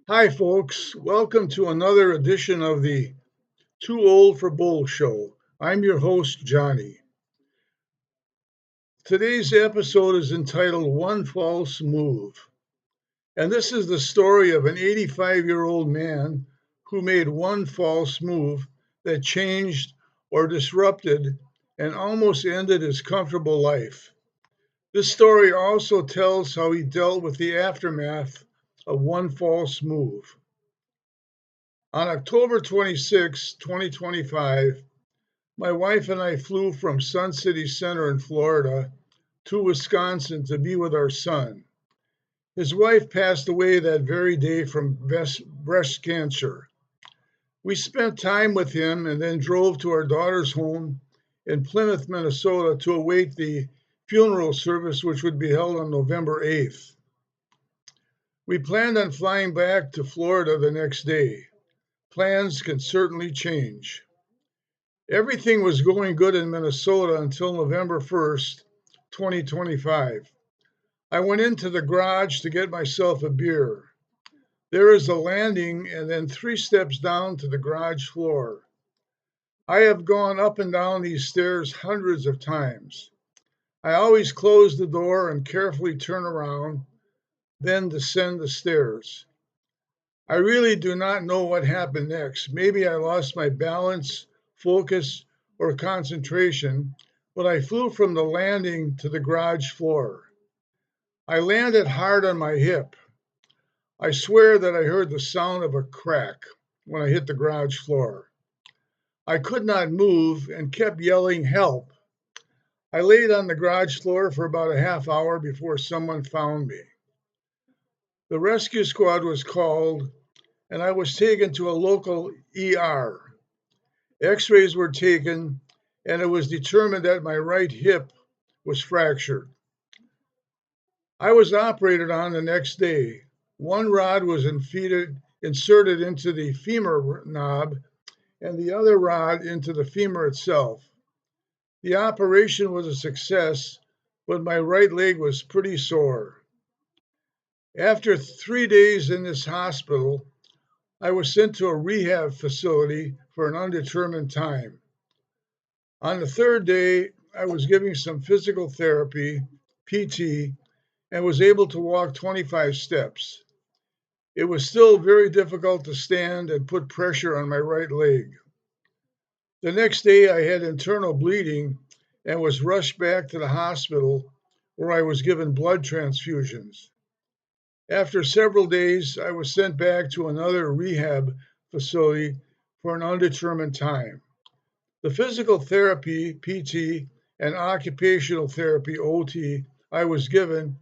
Hi, folks. Welcome to another edition of the Too Old for Bull show. I'm your host, Johnny. Today's episode is entitled One False Move. And this is the story of an 85-year-old man who made one false move that changed or disrupted and almost ended his comfortable life. This story also tells how he dealt with the aftermath of one false move. On October 26, 2025, my wife and I flew from Sun City Center in Florida to Wisconsin to be with our son. His wife passed away that very day from breast cancer. We spent time with him and then drove to our daughter's home in Plymouth, Minnesota to await the funeral service, which would be held on November 8th. We planned on flying back to Florida the next day. Plans can certainly change. Everything was going good in Minnesota until November 1st, 2025. I went into the garage to get myself a beer. There is a landing and then 3 steps down to the garage floor. I have gone up and down these stairs hundreds of times. I always close the door and carefully turn around, then descend the stairs. I really do not know what happened next. Maybe I lost my balance, focus, or concentration, but I flew from the landing to the garage floor. I landed hard on my hip. I swear that I heard the sound of a crack when I hit the garage floor. I could not move and kept yelling, "Help!" I laid on the garage floor for about a half hour before someone found me. The rescue squad was called and I was taken to a local ER. X rays were taken, and it was determined that my right hip was fractured. I was operated on the next day. One rod was inserted into the femur knob, and the other rod into the femur itself. The operation was a success, but my right leg was pretty sore. After 3 days in this hospital, I was sent to a rehab facility for an undetermined time. On the third day, I was giving some physical therapy, PT, and was able to walk 25 steps. It was still very difficult to stand and put pressure on my right leg. The next day, I had internal bleeding and was rushed back to the hospital where I was given blood transfusions. After several days, I was sent back to another rehab facility for an undetermined time. The physical therapy, PT, and occupational therapy, OT, I was given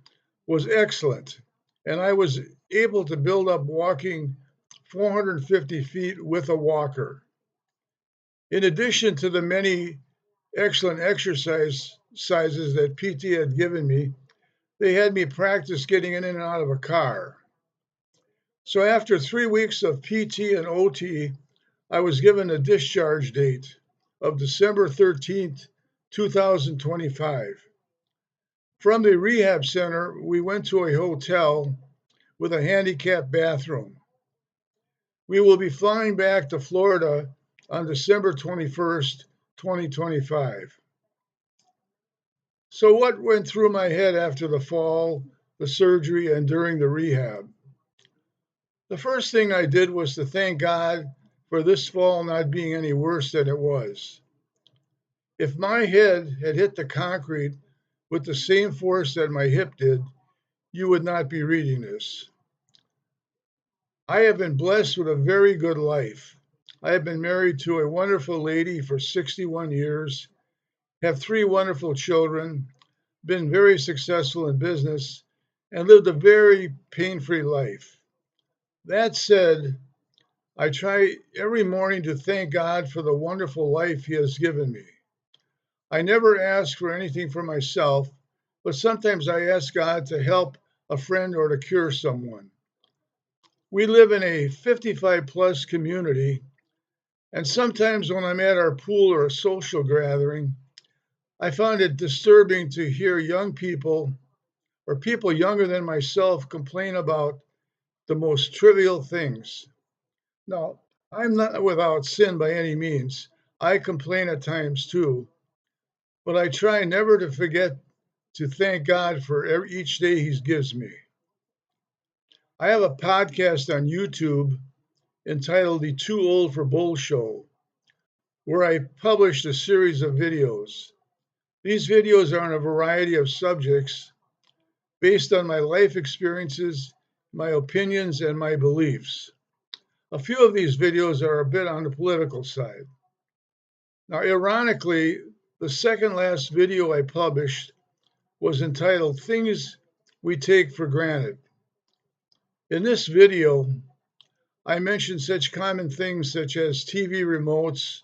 was excellent, and I was able to build up walking 450 feet with a walker. In addition to the many excellent exercises that PT had given me, they had me practice getting in and out of a car. So after 3 weeks of PT and OT, I was given a discharge date of December 13th, 2025. From the rehab center, we went to a hotel with a handicapped bathroom. We will be flying back to Florida on December 21st, 2025. So, what went through my head after the fall, the surgery, and during the rehab? The first thing I did was to thank God for this fall not being any worse than it was. If my head had hit the concrete with the same force that my hip did, you would not be reading this. I have been blessed with a very good life. I have been married to a wonderful lady for 61 years, have 3 wonderful children, been very successful in business, and lived a very pain-free life. That said, I try every morning to thank God for the wonderful life He has given me. I never ask for anything for myself, but sometimes I ask God to help a friend or to cure someone. We live in a 55 plus community, and sometimes when I'm at our pool or a social gathering, I find it disturbing to hear young people or people younger than myself complain about the most trivial things. Now, I'm not without sin by any means. I complain at times too, but I try never to forget to thank God for each day He gives me. I have a podcast on YouTube entitled The Too Old for Bull Show, where I published a series of videos. These videos are on a variety of subjects based on my life experiences, my opinions, and my beliefs. A few of these videos are a bit on the political side. Now, ironically, the second last video I published was entitled Things We Take for Granted. In this video, I mentioned such common things such as TV remotes,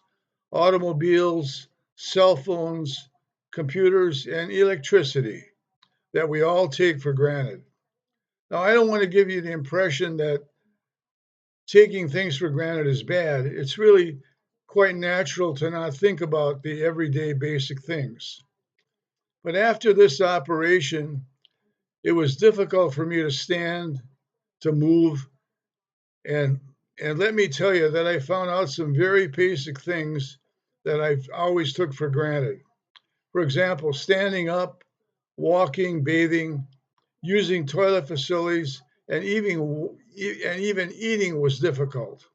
automobiles, cell phones, computers, and electricity that we all take for granted. Now, I don't want to give you the impression that taking things for granted is bad. It's really quite natural to not think about the everyday basic things. But after this operation, it was difficult for me to stand, to move, and and let me tell you that I found out some very basic things that I've always took for granted. For example, standing up, walking, bathing, using toilet facilities, and even eating was difficult.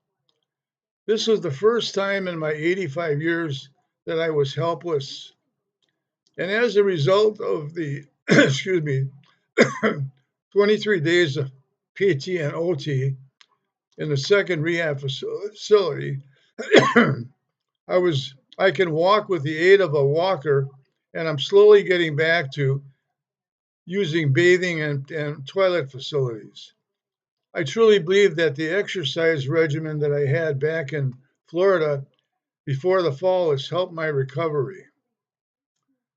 This was the first time in my 85 years that I was helpless. And as a result of the, excuse me, 23 days of PT and OT in the second rehab facility, I can walk with the aid of a walker, and I'm slowly getting back to using bathing and toilet facilities. I truly believe that the exercise regimen that I had back in Florida before the fall has helped my recovery.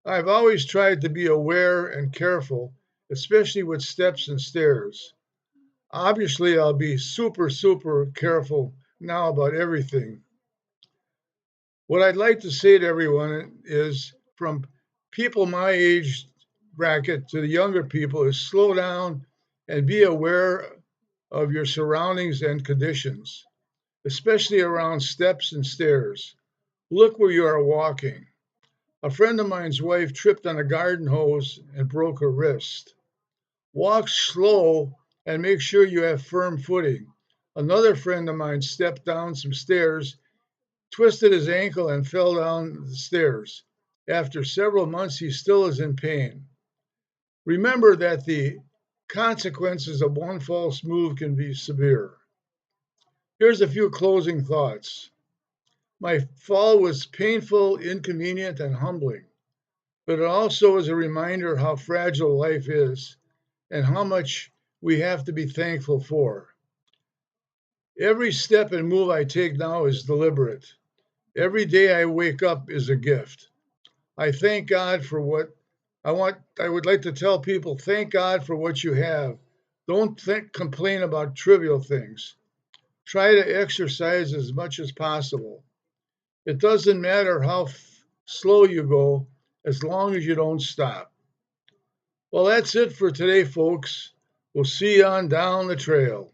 I've always tried to be aware and careful, especially with steps and stairs. Obviously, I'll be super, super careful now about everything. What I'd like to say to everyone is from people my age bracket to the younger people is slow down and be aware of your surroundings and conditions, especially around steps and stairs. Look where you are walking. A friend of mine's wife tripped on a garden hose and broke her wrist. Walk slow and make sure you have firm footing. Another friend of mine stepped down some stairs, twisted his ankle, and fell down the stairs. After several months, he still is in pain. Remember that the consequences of one false move can be severe. Here's a few closing thoughts. My fall was painful, inconvenient, and humbling, but it also is a reminder how fragile life is and how much we have to be thankful for. Every step and move I take now is deliberate. Every day I wake up is a gift. I thank God for what I would like to tell people thank God for what you have. Don't complain about trivial things. Try to exercise as much as possible. It doesn't matter how slow you go as long as you don't stop. Well, that's it for today, folks. We'll see you on down the trail.